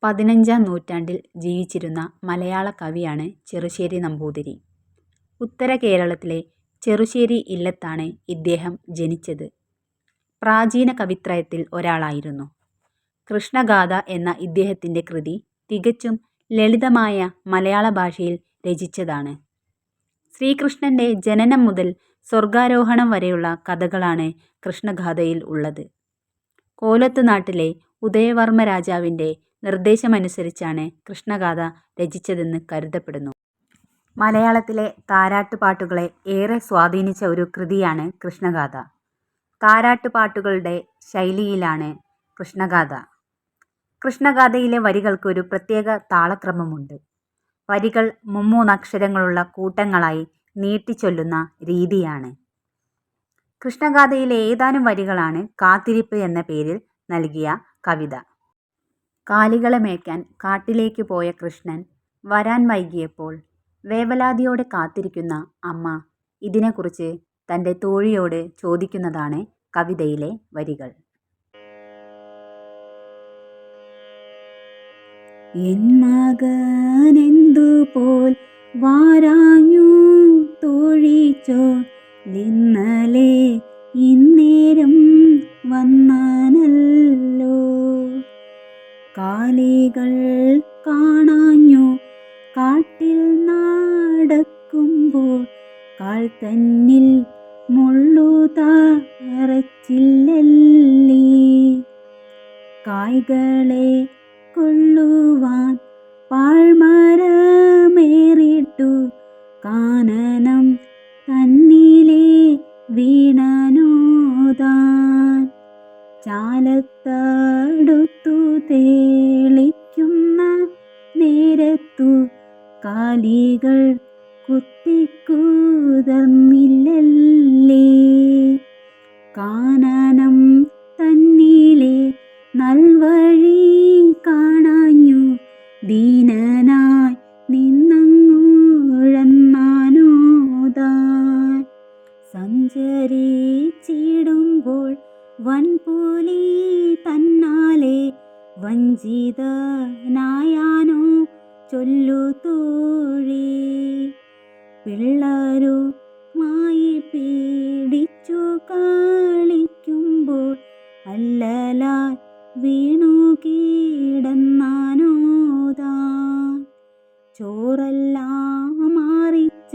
15-ാം നൂറ്റാണ്ടിൽ ജീവിച്ചിരുന്ന മലയാള കവിയാണ് ചെറുശ്ശേരി നമ്പൂതിരി. ഉത്തര കേരളത്തിലെ ചെറുശ്ശേരി ഇല്ലത്താണ് ഇദ്ദേഹം ജനിച്ചത്. പ്രാചീന കവിത്രയത്തിൽ ഒരാളായിരുന്നു. കൃഷ്ണഗാഥ എന്ന ഇദ്ദേഹത്തിൻ്റെ കൃതി തികച്ചും ലളിതമായ മലയാള ഭാഷയിൽ രചിച്ചതാണ്. ശ്രീകൃഷ്ണൻ്റെ ജനനം മുതൽ സ്വർഗാരോഹണം വരെയുള്ള കഥകളാണ് കൃഷ്ണഗാഥയിൽ ഉള്ളത്. കോലത്തുനാട്ടിലെ ഉദയവർമ്മ രാജാവിൻ്റെ നിർദ്ദേശമനുസരിച്ചാണ് കൃഷ്ണഗാഥ രചിച്ചതെന്ന് കരുതപ്പെടുന്നു. മലയാളത്തിലെ താരാട്ടുപാട്ടുകളെ ഏറെ സ്വാധീനിച്ച ഒരു കൃതിയാണ് കൃഷ്ണഗാഥ. താരാട്ടുപാട്ടുകളുടെ ശൈലിയിലാണ് കൃഷ്ണഗാഥ. കൃഷ്ണഗാഥയിലെ വരികൾക്ക് ഒരു പ്രത്യേക താളക്രമമുണ്ട്. വരികൾ മുമ്മൂന്നക്ഷരങ്ങളുള്ള കൂട്ടങ്ങളായി നീട്ടിച്ചൊല്ലുന്ന രീതിയാണ്. കൃഷ്ണഗാഥയിലെ ഏതാനും വരികളാണ് കാത്തിരിപ്പ് എന്ന പേരിൽ നൽകിയ കവിത. കാലികളെ മേയ്ക്കാൻ കാട്ടിലേക്ക് പോയ കൃഷ്ണൻ വരാൻ വൈകിയപ്പോൾ വേവലാതിയോടെ കാത്തിരിക്കുന്ന അമ്മ ഇതിനെക്കുറിച്ച് തൻ്റെ തോഴിയോട് ചോദിക്കുന്നതാണ് കവിതയിലെ വരികൾ. എൻ മകനെന്തുപോൽ വാരാഞ്ഞു തോഴിച്ചോ ഇന്നലെ ഇന്നേരം വന്നാനല്ലോ. കാലികൾ കാണാഞ്ഞു കാട്ടിൽ നടക്കുമ്പോൾ കാൽ തന്നിൽ മുള്ളു തറച്ചില്ലല്ലി. കായ്കളെ കൊള്ളുവാൻ പാഴ്മരമേറിട്ടു കാനനം തന്നിലെ വീണനോതാൻ. ചാലത്തടുത്തു തേളിക്കുന്ന നേരത്തു കാലികൾ കുത്തിക്കുതർന്നില്ലല്ലേ. കാനനം തന്നിലെ നൽവഴി കാണാഞ്ഞു ദീനനായി നിന്നങ്ങുഴന്നാനോതാൻ. സഞ്ചരിച്ചിടുമ്പോൾ വൻപുലി തന്നാലെ വഞ്ചിതനായാനോ ചൊല്ലു തോഴി. പിള്ളരുമായി പീഡിച്ചു കളിക്കുമ്പോൾ അല്ലലാൽ വീണു കീടന്നാനോതാൻ. ചോറെല്ലാം മാറിച്ച